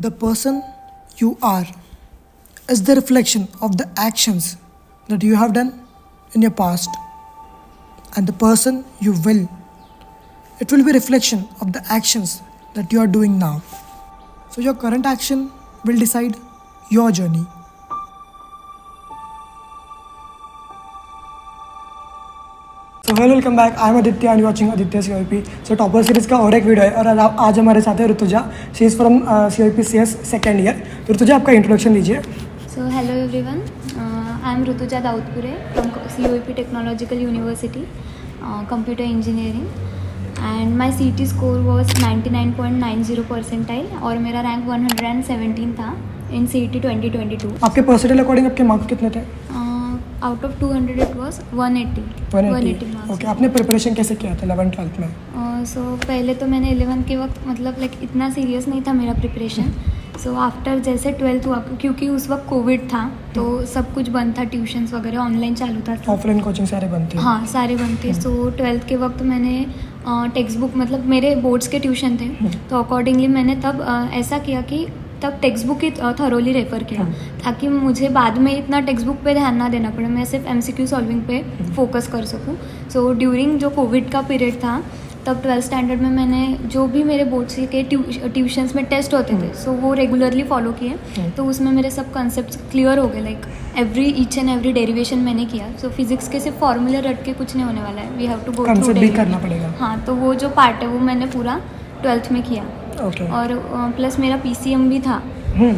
The person you are is the reflection of the actions that you have done in your past, and the person you will, it will be a reflection of the actions that you are doing now. So your current action will decide your journey. So hello, welcome back. I am Aditya and you are watching Aditya COIP. So topper series का और एक video है और आज हमारे साथ है Rutuja. She is from COIP CS second year. तो ऋतुजा आपका इंट्रोडक्शन दीजिए. So hello everyone, I am Rutuja Daudpure from COIP Technological University, Computer Engineering, and my CET score was 99.90 percentile और मेरा रैंक 117 था in CET 2022. आपके परसेंटाइल अकॉर्डिंग आपके marks कितने थे? Out of 200 it was 180 marks. Okay, आपने preparation कैसे किया था 11th-12th में? सो पहले तो मैंने 11th के वक्त मतलब लाइक इतना सीरियस नहीं था मेरा प्रिपरेशन. सो आफ्टर जैसे 12th हुआ, क्योंकि उस वक्त कोविड था तो सब कुछ बंद था, ट्यूशन्स वगैरह ऑनलाइन चालू था. ऑफलाइन कोचिंग सारे बंद थे? हाँ, सारे बंद थे. सो 12th के वक्त मैंने टेक्स्ट बुक मतलब मेरे बोर्ड्स के ट्यूशन थे तो अकॉर्डिंगली मैंने तब ऐसा किया कि तब टेक्स्ट बुक ही थरोली रेफ़र किया ताकि मुझे बाद में इतना टेक्स्ट बुक पे ध्यान ना देना पड़े, मैं सिर्फ MCQ सॉल्विंग पे फोकस कर सकूँ. सो ड्यूरिंग जो कोविड का पीरियड था तब 12th स्टैंडर्ड में मैंने जो भी मेरे बोर्ड्स के ट्यूशन्स में टेस्ट होते थे सो वो रेगुलरली फॉलो किए. तो उसमें मेरे सब कॉन्सेप्ट्स क्लियर हो गए, like each and every derivation मैंने किया. सो फिजिक्स के सिर्फ फॉर्मूले रट के कुछ नहीं होने वाला है, we have to go through भी करना पड़ेगा. हाँ, तो वो जो पार्ट है वो मैंने पूरा 12th में किया. और प्लस मेरा PCM भी था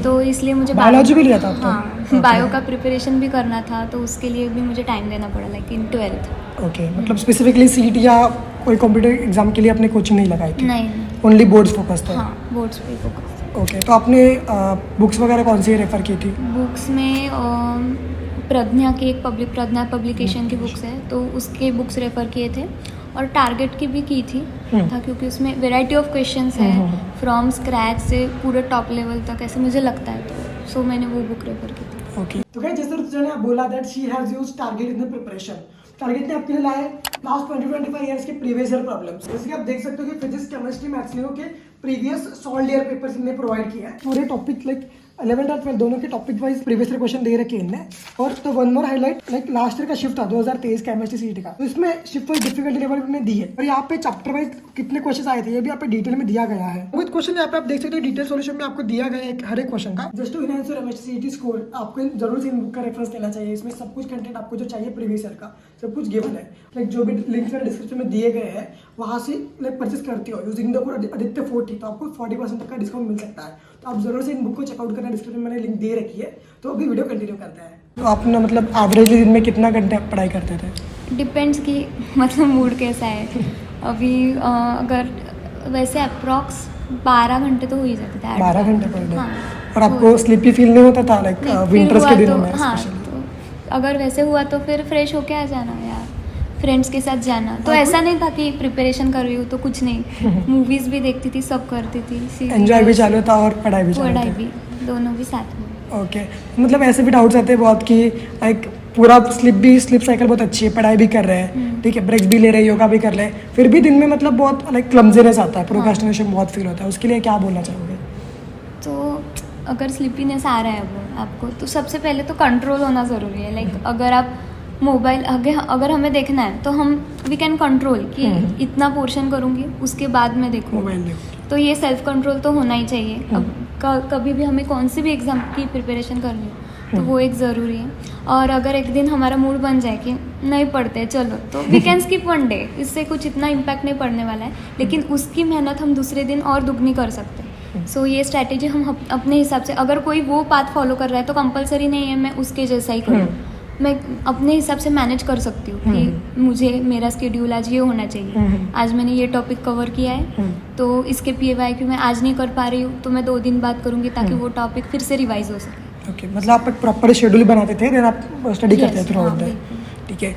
तो इसलिए मुझे बायोलॉजी भी लिया था. हाँ, बायो का प्रिपरेशन भी करना था तो उसके लिए भी मुझे टाइम देना पड़ा लाइक इन 12th. ओके, मतलब स्पेसिफिकली CET या कोई कॉम्पिटिटिव एग्जाम के लिए आपने कोचिंग नहीं लगाई थी? नहीं, ओनली बोर्ड्स फोकस थे? हाँ, बोर्ड्स पे फोकस. ओके, तो आपने बुक्स वगैरह कौन सी रेफर की थी? बुक्स में प्रज्ञा की एक प्रज्ञा पब्लिकेशन की बुक्स है तो उसके बुक्स रेफ़र किए थे और टारगेट की भी की थी था क्योंकि उसमें वेराइटी ऑफ क्वेश्चंस है फ्रॉम स्क्रैच से पूरे टॉप लेवल तक ऐसे मुझे लगता है. तो सो मैंने वो बुक रेफर की थी. ओके, तो गाइस जैसे ऋतुजा ने बोला that she has used target in the preparation. Target ने आपके लिए लाया लास्ट 20-25 इयर्स के प्रीवियस ईयर प्रॉब्लम्स. जैसे कि आप देख सकते हो कि फिजिक्स, केमिस्ट्री, मैथ्स के प्रीवियस सॉल्व्ड ईयर पेपर्स इन्हें प्रोवाइड किया है. पूरे टॉपिक लाइक 11th में दोनों के topic wise previous year question दे रखे हैं इनने. और तो one more highlight like last year का शिफ्ट था 2023 केमिस्ट्री CET का, तो इसमें शिफ्ट वाइज डिफिकल्टी लेवल में दी है और यहाँ पे चैप्टर वाइज कितने क्वेश्चन आए थे ये भी यहाँ पे डिटेल में दिया गया है. विद क्वेश्चन यहाँ पे आप देख सकते हो डिटेल सॉल्यूशन में आपको दिया गया है हर एक क्वेश्चन का. Just to enhance your MSc CET score आपको जरूर से इन बुक का रेफरेंस लेना चाहिए. इसमें सब कुछ कंटेंट आपको जो चाहिए प्रीवियस ईयर का सब कुछ गिवन है. लाइक जो भी लिंक मेरे डिस्क्रिप्शन में दिए गए हैं वहाँ से लाइक परचेस करते हो यूजिंग द कोड आदित्य 40 तो आपको 40% तक का डिस्काउंट मिल सकता है. तो आप जरूर से इन बुक को चेकआउट करना, डिस्क्रिप्शन में मैंने लिंक दे रखी है. तो अभी वीडियो कंटिन्यू करते हैं. तो आपने मतलब एवरेजली दिन में कितना घंटे आप पढ़ाई करते थे? डिपेंड्स कि मतलब मूड कैसा है. अभी अगर वैसे अप्रॉक्स 12 घंटे तो हो ही जाते थे. 12 घंटे पर डे. हाँ, और आपको स्लीपी फील नहीं होता था लाइक विंटर्स के दिनों में? हाँ, तो अगर वैसे हुआ तो फिर फ्रेश होके आ जाना यार, फ्रेंड्स के साथ जाना. तो ऐसा नहीं था कि प्रिपरेशन कर रही हूँ तो कुछ नहीं, मूवीज भी देखती थी, सब करती थी, एंजॉय भी चालू था और पढ़ाई भी चालू भी, दोनों भी साथ में. ओके, मतलब ऐसे भी डाउट्स आते हैं बहुत कि लाइक पूरा स्लिप साइकिल बहुत अच्छी है, पढ़ाई भी कर रहे हैं, ठीक है, ब्रेक्स भी ले रहे हैं, योगा भी कर रहे हैं, फिर भी दिन में मतलब बहुत लाइक क्लमजीनेस आता है, प्रोक्रेस्टिनेशन बहुत फील होता है. उसके लिए क्या बोलना चाहोगे? तो अगर स्लीपीनेस आ रहा है वो आपको तो सबसे पहले तो कंट्रोल होना ज़रूरी है. लाइक अगर आप मोबाइल अगर हमें देखना है तो हम वी कैन कंट्रोल कि इतना पोर्शन करूँगी उसके बाद में देखूँगी. तो ये सेल्फ कंट्रोल तो होना ही चाहिए. अब कभी भी हमें कौन सी भी एग्ज़ाम की प्रिपरेशन करनी हो तो वो एक ज़रूरी है. और अगर एक दिन हमारा मूड बन जाए कि नहीं पढ़ते चलो तो we can skip one day, इससे कुछ इतना इम्पैक्ट नहीं पड़ने वाला है, लेकिन उसकी मेहनत हम दूसरे दिन और दुगनी कर सकते हैं. सो ये स्ट्रैटेजी हम अपने हिसाब से, अगर कोई वो पाथ फॉलो कर रहा है तो कंपलसरी नहीं है मैं उसके जैसा ही करूँ. मैं अपने हिसाब से मैनेज कर सकती हूँ कि मुझे मेरा स्केड्यूल आज ये होना चाहिए, आज मैंने ये टॉपिक कवर किया है तो इसके PYQ मैं आज नहीं कर पा रही हूँ तो मैं 2 दिन बाद करूँगी ताकि वो टॉपिक फिर से रिवाइज हो सके. ओके, मतलब आप एक प्रॉपर शेड्यूल बनाते थे देन आप स्टडी करते थे थ्रू आउट द. ठीक है,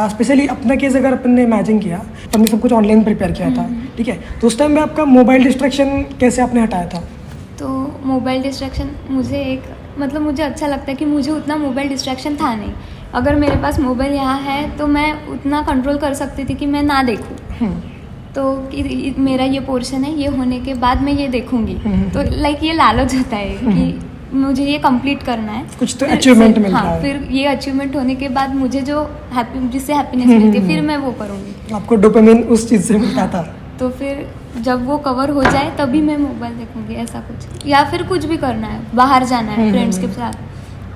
स्पेशली अपना केस अगर अपन ने इमेजिन किया, अपन ने सब कुछ ऑनलाइन प्रिपेयर किया था, ठीक है, तो उस टाइम में आपका मोबाइल डिस्ट्रैक्शन कैसे आपने हटाया था? तो मोबाइल डिस्ट्रैक्शन मुझे अच्छा लगता है कि मुझे उतना मोबाइल डिस्ट्रैक्शन था नहीं. अगर मेरे पास मोबाइल यहाँ है तो मैं उतना कंट्रोल कर सकती थी कि मैं ना देखूँ. तो मेरा ये पोर्शन है, ये होने के बाद मैं ये देखूंगी। तो लाइक ये लालच होता है कि मुझे ये कंप्लीट करना है, कुछ तो अचीवमेंट मिलता हाँ, है। फिर ये अचीवमेंट होने के बाद मुझे जो जिससे हैप्पीनेस मिलती है फिर मैं वो करूँगी। आपको डोपामिन उस चीज़ से मिलता था। तो फिर जब वो कवर हो जाए तभी मैं मोबाइल देखूंगी, ऐसा कुछ। या फिर कुछ भी करना है, बाहर जाना है फ्रेंड्स के साथ,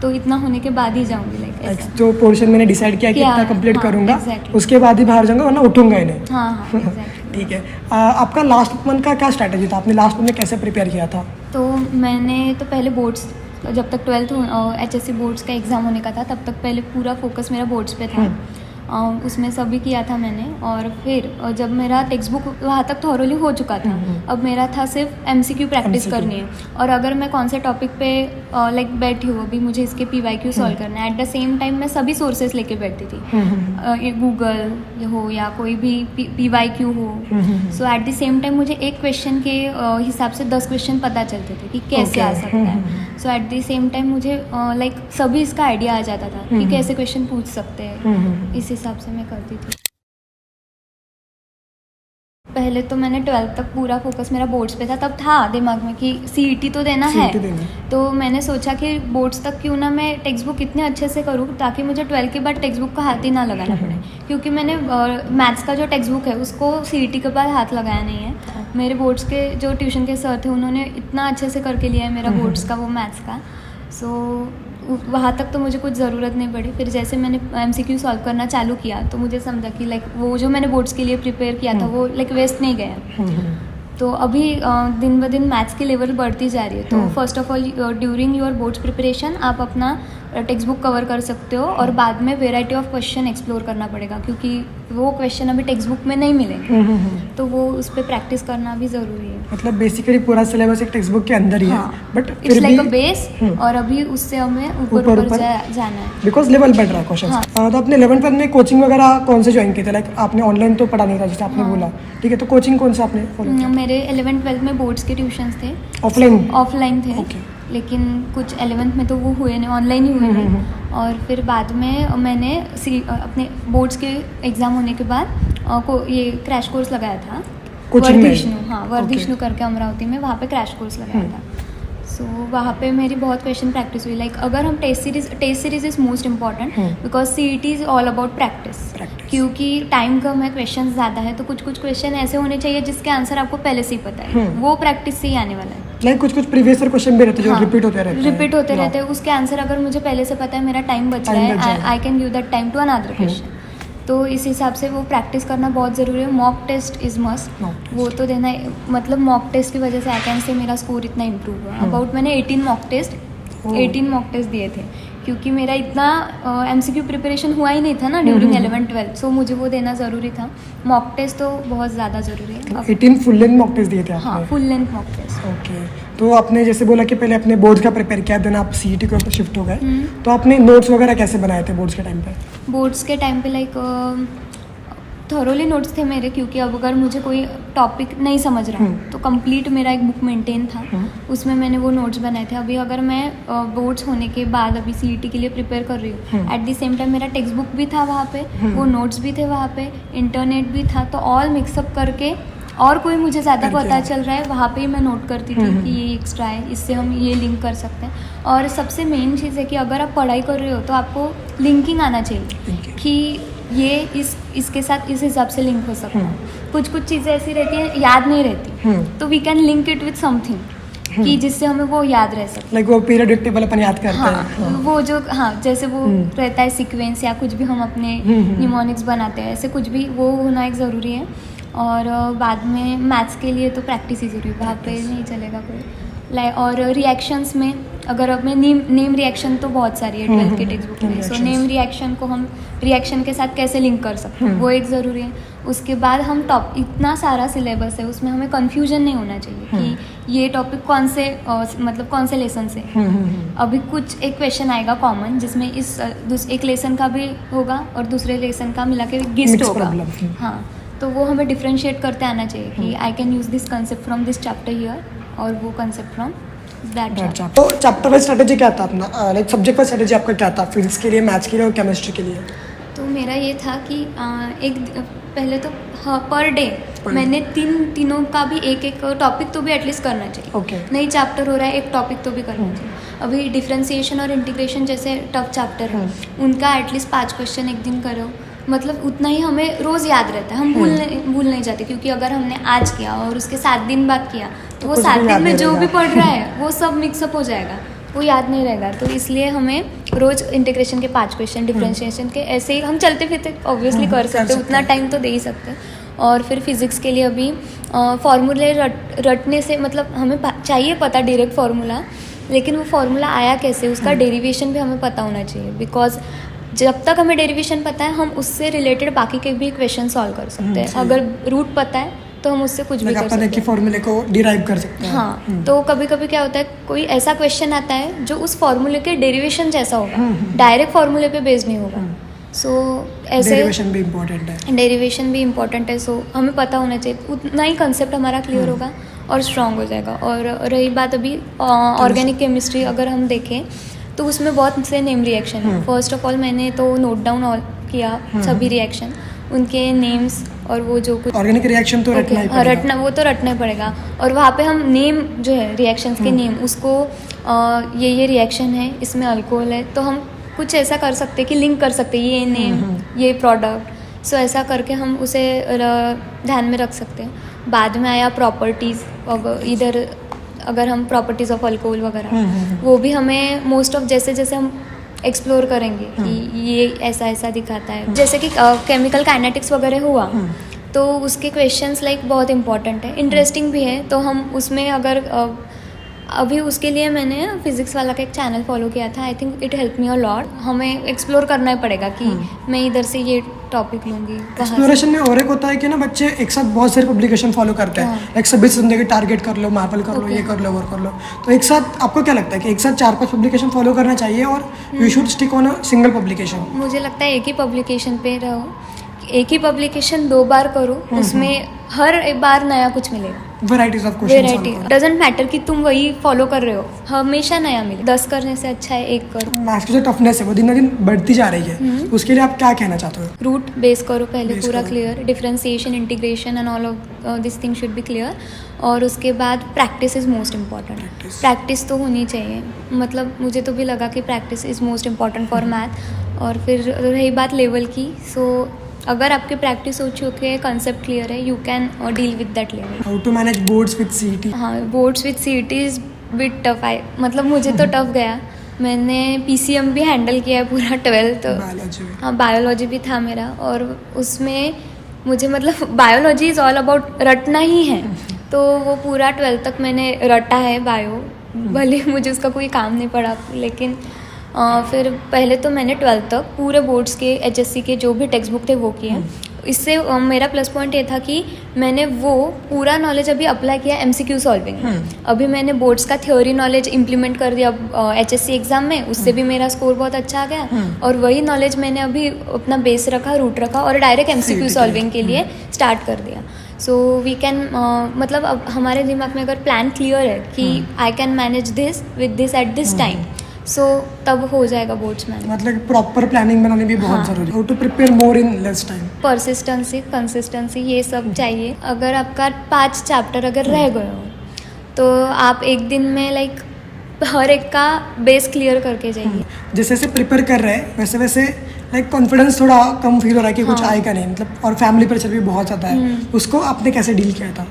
तो इतना होने के बाद ही जाऊंगी। लाइक ऐसा जो पोर्शन मैंने डिसाइड किया कि क्या इतना है, कंप्लीट हाँ, करूंगा, exactly. उसके बाद ही बाहर जाऊंगा, वरना उठूंगा ही नहीं। हाँ हाँ exactly. ठीक है। आपका लास्ट मंथ का क्या स्ट्रैटेजी था? आपने लास्ट मंथ में कैसे प्रिपेयर किया था? तो मैंने तो पहले बोर्ड्स, जब तक 12th HSC बोर्ड्स का एग्ज़ाम होने का था तब तक पहले पूरा फोकस मेरा बोर्ड्स पे था। उसमें सभी किया था मैंने। और फिर जब मेरा टेक्स्ट बुक वहाँ तक थॉरोली हो चुका था, अब मेरा था सिर्फ MCQ प्रैक्टिस करनी है। और अगर मैं कौन से टॉपिक पे लाइक बैठी हूँ, अभी मुझे इसके PYQ सॉल्व करना है, एट द सेम टाइम मैं सभी सोर्सेज लेके बैठती थी, गूगल हो या कोई भी PYQ हो। सो एट द सेम टाइम मुझे एक क्वेश्चन के हिसाब से 10 क्वेश्चन पता चलते थे कि कैसे आ सकता है। सो एट द सेम टाइम मुझे लाइक सभी इसका आइडिया आ जाता था कि कैसे क्वेश्चन पूछ सकते हैं, इस हिसाब से मैं करती थी। पहले तो मैंने 12th तक पूरा फोकस मेरा बोर्ड्स पे था, तब था दिमाग में कि CET तो देना है। तो मैंने सोचा कि बोर्ड्स तक क्यों ना मैं टेक्स्ट बुक इतने अच्छे से करूँ ताकि मुझे 12 के बाद टेक्स्ट बुक का हाथ ही ना लगाना पड़े, क्योंकि मैंने मैथ्स का जो टेक्स्ट बुक है उसको CET के बाद हाथ लगाया नहीं है। मेरे बोर्ड्स के जो ट्यूशन के सर थे उन्होंने इतना अच्छे से करके लिया है मेरा बोर्ड्स का वो मैथ्स का। सो वहाँ तक तो मुझे कुछ ज़रूरत नहीं पड़ी। फिर जैसे मैंने MCQ सॉल्व करना चालू किया तो मुझे समझा कि लाइक वो जो मैंने बोर्ड्स के लिए प्रिपेयर किया था वो लाइक वेस्ट नहीं गया। तो अभी दिन ब दिन मैथ्स की लेवल बढ़ती जा रही है। तो first of all during your boards preparation आप अपना टेक्स्ट बुक कवर कर सकते हो, और बाद में वेराइटी ऑफ क्वेश्चन एक्सप्लोर करना पड़ेगा, क्योंकि वो क्वेश्चन अभी टेक्स्ट बुक में नहीं मिलेंगे। तो वो उस पर प्रैक्टिस करना भी ज़रूरी है। मतलब बेसिकली पूरा सिलेबस एक टेक्स्ट बुक के अंदर ही है, but it's like a base, और अभी उससे हमें ऊपर जाना है, बिकॉज लेवल बढ़ रहा है क्वेश्चन। तो आपने 11th में कोचिंग वगैरह कौन से ज्वाइन किए थे? लाइक आपने ऑनलाइन तो पढ़ा नहीं था जैसे आपने बोला, ठीक है, तो कोचिंग कौन सा आपने फॉलो किया? मेरे 11th-12th में बोर्ड्स के ट्यूशंस थे, ऑफलाइन थे। लेकिन कुछ 11th में तो वो हुए नहीं, ऑनलाइन ही हुए नहीं। और फिर बाद में मैंने अपने बोर्ड्स के एग्ज़ाम होने के बाद ये क्रैश कोर्स लगाया था वर्धिष्णु करके अमरावती में, वहाँ पे क्रैश कोर्स लगाया था। सो वहाँ पे मेरी बहुत क्वेश्चन प्रैक्टिस हुई। लाइक अगर हम test series is most important, because CET is all about practice. क्योंकि टाइम कम है, क्वेश्चन ज़्यादा है, तो कुछ क्वेश्चन ऐसे होने चाहिए जिसके आंसर आपको पहले से ही पता है, वो प्रैक्टिस से ही आने वाला है। लाइक कुछ प्रीवियस ईयर क्वेश्चन भी रहते हैं जो रिपीट होते रहते हैं, उसके आंसर अगर मुझे पहले से पता है, मेरा टाइम बच रहा है, I can give that time to another question. तो इस हिसाब से वो प्रैक्टिस करना बहुत ज़रूरी है। मॉक टेस्ट इज़ मस्ट, वो तो देना है। मतलब मॉक टेस्ट की वजह से आई कैन से मेरा स्कोर इतना इम्प्रूव हुआ। अबाउट मैंने 18 मॉक टेस्ट दिए थे, क्योंकि मेरा इतना MCQ प्रिपरेशन हुआ ही नहीं था ना ड्यूरिंग 11th-12th। सो मुझे वो देना ज़रूरी था। मॉक टेस्ट तो बहुत ज़्यादा ज़रूरी है। 18 फुल लेंथ मॉक टेस्ट दिए थे आपने? हाँ, full length mock test. Okay, तो आपने जैसे बोला कि पहले अपने बोर्ड्स का प्रिपेयर किया, देन आप CET के ऊपर शिफ्ट हो गए, तो आपने नोट्स वगैरह कैसे बनाए थे बोर्ड्स के टाइम पे? बोर्ड्स के टाइम पे लाइक थॉरोली नोट्स थे मेरे, क्योंकि अब अगर मुझे कोई टॉपिक नहीं समझ रहा तो कंप्लीट मेरा एक बुक मेंटेन था, उसमें मैंने वो नोट्स बनाए थे। अभी अगर मैं बोर्ड्स होने के बाद अभी CET के लिए प्रिपेयर कर रही हूँ, एट द सेम टाइम मेरा टेक्स्ट बुक भी था वहाँ पे, वो नोट्स भी थे वहाँ पे, इंटरनेट भी था, तो ऑल मिक्सअप करके, और कोई मुझे ज़्यादा पता चल रहा है वहाँ पे ही मैं नोट करती थी कि ये एक्स्ट्रा है, इससे हम ये लिंक कर सकते हैं। और सबसे मेन चीज़ है कि अगर आप पढ़ाई कर रहे हो तो आपको लिंकिंग आना चाहिए कि ये इसके साथ इस हिसाब से लिंक हो सकता है। कुछ चीज़ें ऐसी रहती हैं याद नहीं रहती, तो we can link it with something कि जिससे हमें वो याद रह सके। लाइक वो पीरियड टेबल अपन याद करते हैं, वो जो जैसे वो रहता है सीक्वेंस, या कुछ भी हम अपने निमोनिक्स बनाते हैं, ऐसे कुछ भी वो होना एक ज़रूरी है। और बाद में मैथ्स के लिए तो प्रैक्टिस ही ज़रूरी है, वहाँ पे नहीं चलेगा कोई। और रिएक्शंस में अगर अपने नेम रिएक्शन तो बहुत सारी है 12th के टेक्स्ट बुक में, सो नेम रिएक्शन को हम रिएक्शन के साथ कैसे लिंक कर सकते हैं, वो एक ज़रूरी है। उसके बाद हम इतना सारा सिलेबस है, उसमें हमें कन्फ्यूजन नहीं होना चाहिए कि ये टॉपिक कौन से लेसन से। अभी कुछ एक क्वेश्चन आएगा कॉमन जिसमें एक लेसन का भी होगा और दूसरे लेसन का मिला के गिस्ट होगा। हाँ, तो वो हमें डिफ्रेंशिएट करते आना चाहिए कि I can use this concept from this chapter here, और वो कंसेप्ट फ्रॉम दैट चैप्टर। तो चैप्टर वाइज स्ट्रेटेजी क्या था अपना? लाइक सब्जेक्ट वाइज स्ट्रेटेजी आपका क्या था? फिजिक्स के लिए, मैथ्स के लिए और केमिस्ट्री के लिए? तो मेरा ये था कि पहले तो पर डे point. मैंने तीनों का भी एक एक टॉपिक तो भी एटलीस्ट करना चाहिए. Okay. नई चैप्टर हो रहा है, एक टॉपिक तो भी करना चाहिए. अभी डिफरेंशिएशन और इंटीग्रेशन जैसे टफ चैप्टर है, उनका एटलीस्ट 5 क्वेश्चन एक दिन करो. मतलब उतना ही हमें रोज़ याद रहता है, हम भूल नहीं जाते. क्योंकि अगर हमने आज किया और उसके 7 दिन बाद किया तो वो 7 दिन में जो भी पढ़ रहा है वो सब मिक्सअप हो जाएगा, वो याद नहीं रहेगा. तो इसलिए हमें रोज़ इंटीग्रेशन के 5 क्वेश्चन, डिफरेंशिएशन के ऐसे ही हम चलते फिरते ऑब्वियसली कर सकते हैं. उतना टाइम तो दे ही सकते हैं. और फिर फिज़िक्स के लिए अभी फार्मूले रटने से मतलब हमें चाहिए पता डायरेक्ट फार्मूला, लेकिन वो फार्मूला आया कैसे, उसका डेरिवेशन भी हमें पता होना चाहिए. बिकॉज जब तक हमें डेरिवेशन पता है हम उससे रिलेटेड बाकी के भी क्वेश्चन सॉल्व कर सकते हैं. अगर रूट पता है तो हम उससे कुछ भी कर सकते हैं, फॉर्मूले को डिराइव कर सकते हैं. हाँ. तो कभी कभी क्या होता है, कोई ऐसा क्वेश्चन आता है जो उस फॉर्मूले के डेरिवेशन जैसा होगा, डायरेक्ट फॉर्मूले पे बेस्ड नहीं होगा. सो ऐसे डेरिवेशन भी इम्पोर्टेंट है. डेरिवेशन भी इम्पोर्टेंट है. सो हमें पता होना चाहिए, उतना ही कंसेप्ट हमारा क्लियर होगा और स्ट्रॉन्ग हो जाएगा. और रही बात अभी ऑर्गेनिक केमिस्ट्री, अगर हम देखें तो उसमें बहुत से नेम रिएक्शन है. फर्स्ट ऑफ ऑल मैंने तो नोट डाउन किया सभी रिएक्शन, उनके नेम्स और वो जो कुछ ऑर्गेनिक रिएक्शन तो रटना ही पड़ेगा. वो तो रटना ही पड़ेगा. और वहाँ पे हम नेम जो है रिएक्शंस के नेम, उसको ये रिएक्शन है, इसमें अल्कोहल है, तो हम कुछ ऐसा कर सकते हैं कि लिंक कर सकते हैं ये नेम ये प्रोडक्ट. सो ऐसा करके हम उसे ध्यान में रख सकते हैं. बाद में आया प्रॉपर्टीज़. इधर अगर हम प्रॉपर्टीज़ ऑफ अल्कोहल वगैरह, वो भी हमें मोस्ट ऑफ जैसे जैसे हम एक्सप्लोर करेंगे कि ये ऐसा ऐसा दिखाता है. जैसे कि केमिकल काइनेटिक्स वगैरह हुआ, तो उसके क्वेश्चंस लाइक बहुत इंपॉर्टेंट है, इंटरेस्टिंग भी है. तो हम उसमें अगर अभी उसके लिए मैंने फिजिक्स वाला का एक चैनल फॉलो किया था. I think it help me a lot. हमें एक्सप्लोर करना ही पड़ेगा कि मैं इधर से ये टॉपिक लूँगी. एक्सप्लोरेशन में और एक होता है कि ना बच्चे एक साथ बहुत सारे पब्लिकेशन फॉलो करते हैं. एक सभी संदे के टारगेट कर लो, मार्बल कर लो, ये कर लो, वो कर लो. तो एक साथ आपको क्या लगता है कि एक साथ 4-5 पब्लिकेशन फॉलो करना चाहिए और you should stick on a single publication? मुझे लगता है एक ही पब्लिकेशन पे रहो, एक ही पब्लिकेशन 2 बार करो, उसमें हर एक बार नया कुछ मिलेगा. Varieties of questions. Variety doesn't matter कि तुम वही फॉलो कर रहे हो, हमेशा नया मिले. 10 करने से अच्छा है 1 करो. मैथ्स की जो टफनेस है वो दिन ब दिन बढ़ती जा रही है, उसके लिए आप क्या कहना चाहते हो? रूट बेस करो पहले पूरा clear. Differentiation, integration and all of this thing should be clear. और उसके बाद practice is most important. Practice तो होनी चाहिए. मतलब मुझे तो भी लगा कि practice is most important for math. और फिर रही बात लेवल की, सो अगर आपकी प्रैक्टिस हो चुकी है, कंसेप्ट क्लियर है, you can deal with that level. How to manage boards with CET? हाँ, boards with CET is bit tough. मतलब मुझे तो टफ गया. मैंने पीसीएम भी हैंडल किया है पूरा 12th. हाँ, बायोलॉजी भी था मेरा. और उसमें मुझे मतलब बायोलॉजी इज़ ऑल अबाउट रटना ही है. तो वो पूरा 12th तक मैंने रटा है बायो. भले मुझे उसका कोई काम नहीं पड़ा, लेकिन फिर पहले तो मैंने 12th तक पूरे बोर्ड्स के एचएससी के जो भी टेक्स्ट बुक थे वो किए. इससे मेरा प्लस पॉइंट ये था कि मैंने वो पूरा नॉलेज अभी अप्लाई किया एमसीक्यू सॉल्विंग. अभी मैंने बोर्ड्स का थ्योरी नॉलेज इम्प्लीमेंट कर दिया एचएससी एग्जाम में, उससे भी मेरा स्कोर बहुत अच्छा आ गया. और वही नॉलेज मैंने अभी अपना बेस रखा, रूट रखा और डायरेक्ट एमसीक्यू सॉल्विंग के लिए स्टार्ट कर दिया. सो वी कैन मतलब अब हमारे दिमाग में अगर प्लान क्लियर है कि I can manage this with this at this time, so तब हो जाएगा बोर्ड्स मैनेज. मतलब प्रॉपर प्लानिंग बनानी भी बहुत जरूरी है. How to prepare more in less time? Persistency, consistency, ये सब चाहिए. अगर आपका 5 चैप्टर अगर रह गए हो तो आप एक दिन में लाइक हर एक का बेस क्लियर करके जाइए. जैसे जैसे प्रिपेयर कर रहे हैं वैसे वैसे लाइक कॉन्फिडेंस थोड़ा कम फील हो रहा है कि कुछ आएगा नहीं, मतलब. और फैमिली प्रेशर भी बहुत ज़्यादा है, उसको आपने कैसे डील किया था?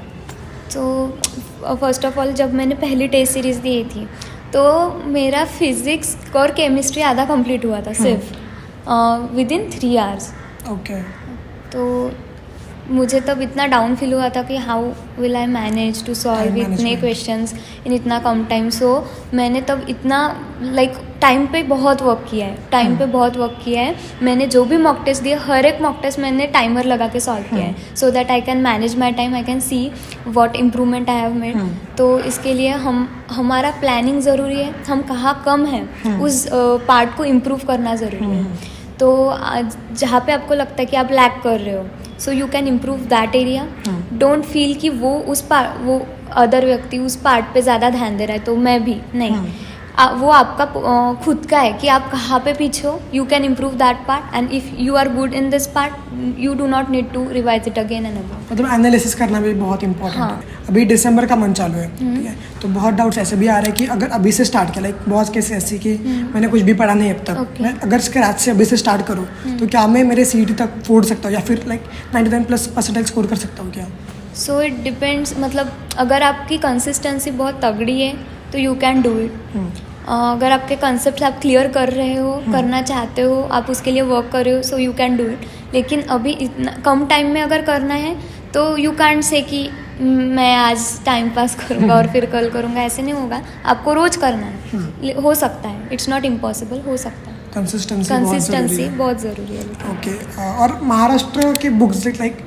तो फर्स्ट ऑफ ऑल जब मैंने पहली टेस्ट सीरीज़ दी थी तो मेरा फिज़िक्स और केमिस्ट्री आधा कंप्लीट हुआ था सिर्फ विदिन 3 आवर्स. ओके. तो मुझे तब इतना डाउन फील हुआ था कि how will I manage to solve इतने क्वेश्चंस इन इतना कम टाइम. सो मैंने तब इतना लाइक टाइम पे बहुत वर्क किया है, टाइम पे बहुत वर्क किया है. मैंने जो भी मॉक टेस्ट दिए हर एक मॉक टेस्ट मैंने टाइमर लगा के सॉल्व किया है, so that I can manage my time, I can see what improvement I have made. तो इसके लिए हमारा प्लानिंग ज़रूरी है. हम कहाँ कम हैं उस पार्ट को इम्प्रूव करना ज़रूरी है. तो जहाँ पे आपको लगता है कि आप लैक कर रहे हो, so you can improve that area. Don't feel कि वो अदर व्यक्ति उस पार्ट पे ज़्यादा ध्यान दे रहा है तो मैं भी नहीं. वो आपका खुद का है कि आप कहाँ पे पीछे हो. You can improve that part and if you are good in this part you do not need to revise it again and again. मतलब एनालिसिस करना भी बहुत इंपॉर्टेंट हाँ. है. अभी दिसंबर का मंथ चालू है, ठीक है, तो बहुत डाउट्स ऐसे भी आ रहे हैं कि अगर अभी से स्टार्ट किया, लाइक बहुत केस ऐसी कि मैंने कुछ भी पढ़ा नहीं अब तक, Okay. मैं अगर स्क्रैच से अभी से स्टार्ट करूँ तो क्या मैं मेरे CET तक फोड़ सकता हूँ या फिर लाइक 99+% स्कोर कर सकता हूँ क्या? So it depends. मतलब अगर आपकी कंसिस्टेंसी बहुत तगड़ी है तो यू कैन डू इट. अगर आपके कंसेप्ट आप क्लियर कर रहे हो, करना चाहते हो, आप उसके लिए वर्क कर रहे हो, so you can do it. लेकिन अभी इतना कम टाइम में अगर करना है तो यू कैंट से कि मैं आज टाइम पास करूँगा और फिर कल करूँगा, ऐसे नहीं होगा. आपको रोज करना है. हो सकता है, इट्स नॉट इम्पॉसिबल, हो सकता है. कंसिस्टेंसी बहुत ज़रूरी है. ओके. और महाराष्ट्र के बुक्स लाइक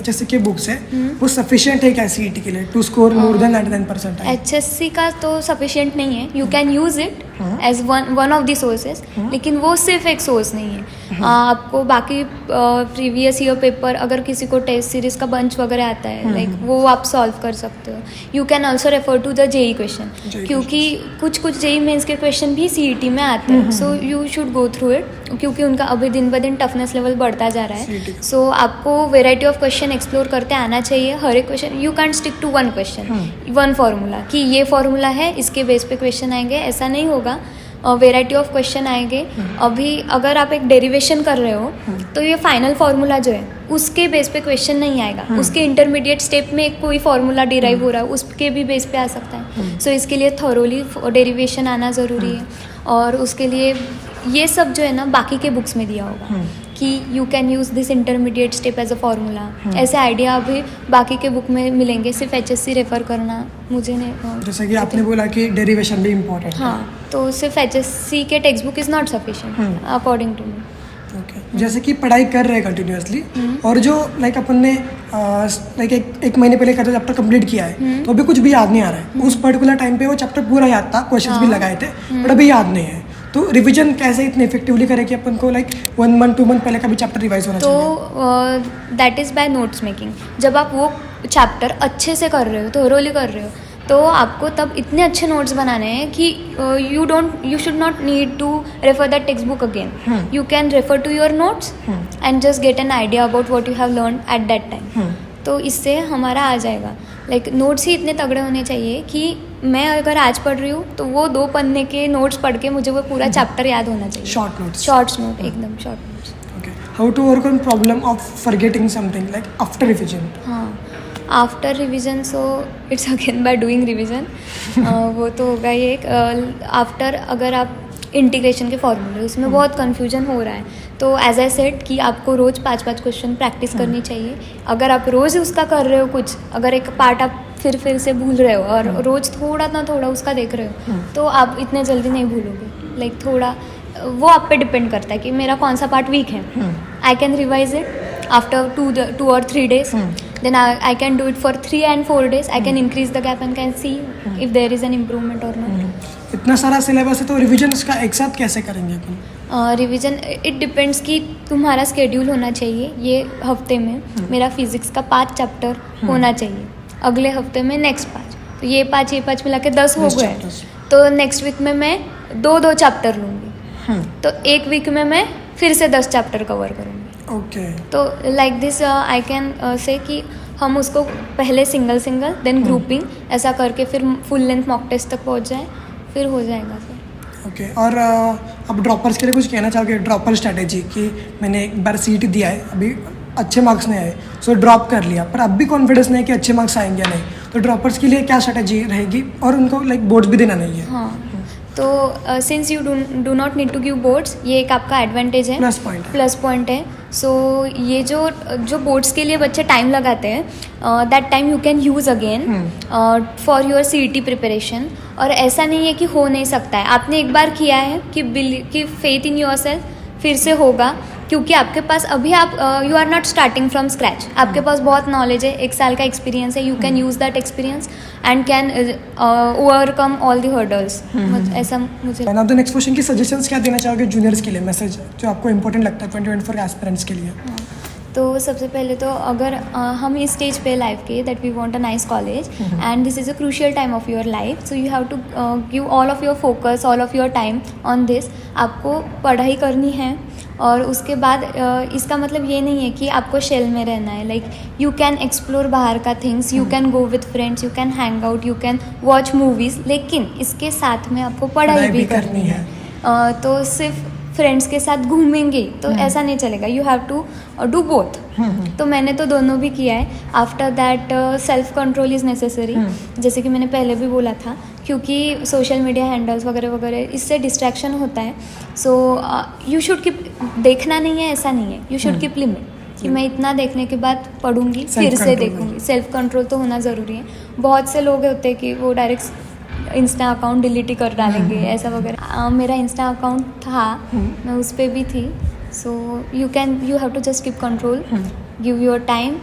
जैसे कि बुक्स है वो सफिशिएंट है क्या CET के लिए to score more than 99%? HSC का तो सफिशिएंट नहीं है. You can use it as one of the sources, लेकिन वो सिर्फ एक सोर्स नहीं है. आपको बाकी प्रीवियस ईयर पेपर, अगर किसी को टेस्ट सीरीज का बंच वगैरह आता है, लाइक वो आप सॉल्व कर सकते हो. You can also refer to the JEE question, क्योंकि कुछ JEE मेंस के क्वेश्चन भी CET में आते हैं. So you should go through it, क्योंकि उनका अभी दिन ब दिन टफनेस लेवल बढ़ता जा रहा है. सो आपको वेराइटी ऑफ क्वेश्चन एक्सप्लोर करते आना चाहिए. हर एक question you can't stick to one question, one formula कि ये फार्मूला है, इसके बेस पे क्वेश्चन आएंगे, ऐसा नहीं होगा. वेराइटी ऑफ क्वेश्चन आएंगे. अभी अगर आप एक डेरिवेशन कर रहे हो तो ये फाइनल फार्मूला जो है उसके बेस पे क्वेश्चन नहीं आएगा. उसके इंटरमीडिएट स्टेप में कोई फार्मूला डिराइव हो रहा है, उसके भी बेस पे आ सकता है. सो इसके लिए थॉरोली डेरिवेशन आना ज़रूरी है. और उसके लिए ये सब जो है ना बाकी के बुक्स में दिया होगा कि you can use this intermediate step as a formula. ऐसे आइडिया अभी बाकी के बुक में मिलेंगे. सिर्फ HSC रेफर करना मुझे नहीं. जैसे कि आपने बोला कि डेरिवेशन भी इम्पोर्टेंट है. हाँ, तो सिर्फ HSC के text book is not sufficient according to me. Okay. जैसे कि पढ़ाई कर रहे हैं कंटिन्यूसली और जो लाइक अपन ने लाइक एक महीने पहले का चैप्टर कंप्लीट किया है तो अभी कुछ भी याद नहीं आ रहा है. उस पर्टिकुलर टाइम पे वो चैप्टर पूरा याद था, क्वेश्चंस भी लगाए थे, बट अभी याद नहीं है. तो रिवीजन कैसे इतने इफेक्टिवली करें कि अपन को लाइक 1 मंथ 2 मंथ पहले का भी चैप्टर रिवाइज होना चाहिए? तो that is by notes making. जब आप वो चैप्टर अच्छे से कर रहे हो, थोरोली कर रहे हो, तो आपको तब इतने अच्छे नोट्स बनाने हैं कि you should not need to refer that text book again. You can refer to your notes and just get an idea about what you have learn at that time. तो इससे हमारा आ जाएगा. लाइक नोट्स ही इतने तगड़े होने चाहिए कि मैं अगर आज पढ़ रही हूँ तो वो 2 पन्ने के नोट्स पढ़ के मुझे वो पूरा चैप्टर याद होना चाहिए. शॉर्ट नोट, एकदम short notes. Okay. How to overcome problem of forgetting something like after revision? हाँ, after revision so it's again by doing revision. वो तो होगा ही एक. आफ्टर अगर आप इंटीग्रेशन के फॉर्मूले, उसमें बहुत कन्फ्यूजन हो रहा है, तो एज आई सेड कि आपको रोज़ 5-5 क्वेश्चन प्रैक्टिस करनी चाहिए. अगर आप रोज़ उसका कर रहे हो, कुछ अगर एक पार्ट आप फिर से भूल रहे हो और रोज़ थोड़ा ना थोड़ा उसका देख रहे हो, तो आप इतने जल्दी नहीं भूलोगे. लाइक थोड़ा वो आप पे डिपेंड करता है कि मेरा कौन सा पार्ट वीक है. I can revise it after 2 or 3 days. Then I can do it for 3 and 4 days. I can increase the gap and can see if there is an improvement or not. इतना सारा syllabus है तो revision इसका एक साथ कैसे करेंगे अपन? Revision it depends कि तुम्हारा स्केड्यूल होना चाहिए. ये हफ्ते में मेरा फिजिक्स का 5 चैप्टर होना चाहिए, अगले हफ्ते में नेक्स्ट 5, तो ये 5 मिला के 10 हो गए. तो नेक्स्ट वीक में मैं 2 चैप्टर लूँगी. तो एक वीक में मैं फिर से 10 चैप्टर कवर करूँगी. ओके. तो like this I can say कि हम उसको पहले सिंगल देन ग्रुपिंग ऐसा करके फिर फुल लेंथ मॉक टेस्ट तक पहुंच जाए, फिर हो जाएगा सर. ओके. और अब ड्रॉपर्स के लिए कुछ कहना चाहोगे? ड्रॉपर स्ट्रैटेजी कि मैंने एक बार CET दिया है, अभी अच्छे मार्क्स नहीं आए, सो ड्रॉप कर लिया, पर अब भी कॉन्फिडेंस नहीं है कि अच्छे मार्क्स आएंगे या नहीं, तो ड्रॉपर्स के लिए क्या स्ट्रैटेजी रहेगी? और उनको लाइक बोर्ड्स भी देना नहीं है. हाँ, तो since you do not need to give boards, ये एक आपका एडवांटेज है, प्लस पॉइंट है. सो ये जो बोर्ड्स के लिए बच्चे टाइम लगाते हैं, that time you can use again for your CET preparation. और ऐसा नहीं है कि हो नहीं सकता है. आपने एक बार किया है कि फेथ इन योर सेल्फ, फिर से होगा, क्योंकि आपके पास अभी आप you are not starting from scratch. आपके पास बहुत नॉलेज है, 1 साल का एक्सपीरियंस है. You can use that experience and can overcome all the hurdles. ऐसा मुझे. नाउ द नेक्स्ट क्वेश्चन की सजेशंस क्या देना चाहोगे जूनियर्स के लिए, मैसेज जो आपको इंपॉर्टेंट लगता है 2024 एस्पिरेंट्स के लिए? तो सबसे पहले तो अगर हम इस स्टेज पे लाइफ के that we want a nice college and this is a crucial time of your life, so you have to give all of your focus, all of your time on this. आपको पढ़ाई करनी है और उसके बाद इसका मतलब ये नहीं है कि आपको शेल में रहना है. लाइक यू कैन एक्सप्लोर बाहर का things, you can go with friends, you can hang out, you can watch movies, लेकिन इसके साथ में आपको पढ़ाई भी करनी है. तो सिर्फ फ्रेंड्स के साथ घूमेंगे तो ऐसा नहीं चलेगा. You have to do both. तो मैंने तो दोनों भी किया है. After that self control is necessary, जैसे कि मैंने पहले भी बोला था, क्योंकि सोशल मीडिया हैंडल्स वगैरह वगैरह इससे डिस्ट्रैक्शन होता है. सो यू शुड कीप, देखना नहीं है ऐसा नहीं है, यू शुड कीप लिमिट कि मैं इतना देखने के बाद पढ़ूंगी फिर से देखूंगी. सेल्फ कंट्रोल तो होना ज़रूरी है. बहुत से लोग होते हैं कि वो डायरेक्ट इंस्टा अकाउंट डिलीट ही कर डालेंगे ऐसा वगैरह. मेरा इंस्टा अकाउंट था, मैं उस पर भी थी. So you have to just keep control, give your time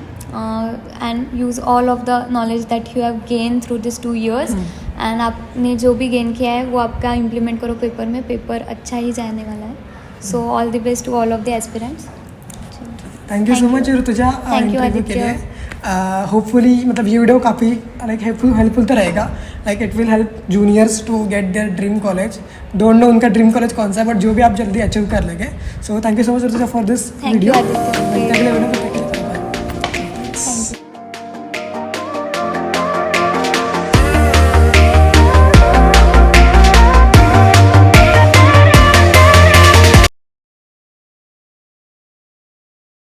and use all of the knowledge that you have gain through this 2 years. And आपने जो भी गेन किया है वो आपका इम्प्लीमेंट करो पेपर में. पेपर अच्छा ही जाने वाला है. So all the best to all of the aspirants. Thank you so much Rutuja interview के लिए. होपफुली मतलब ये वीडियो काफ़ी लाइक हेल्पफुल तो रहेगा. Like it will help juniors to get their dream college. Don't know उनका ड्रीम कॉलेज कौन सा है, बट जो भी आप जल्दी अचीव कर लेंगे. So thank you so much Rutuja for this thank you video. Aditya.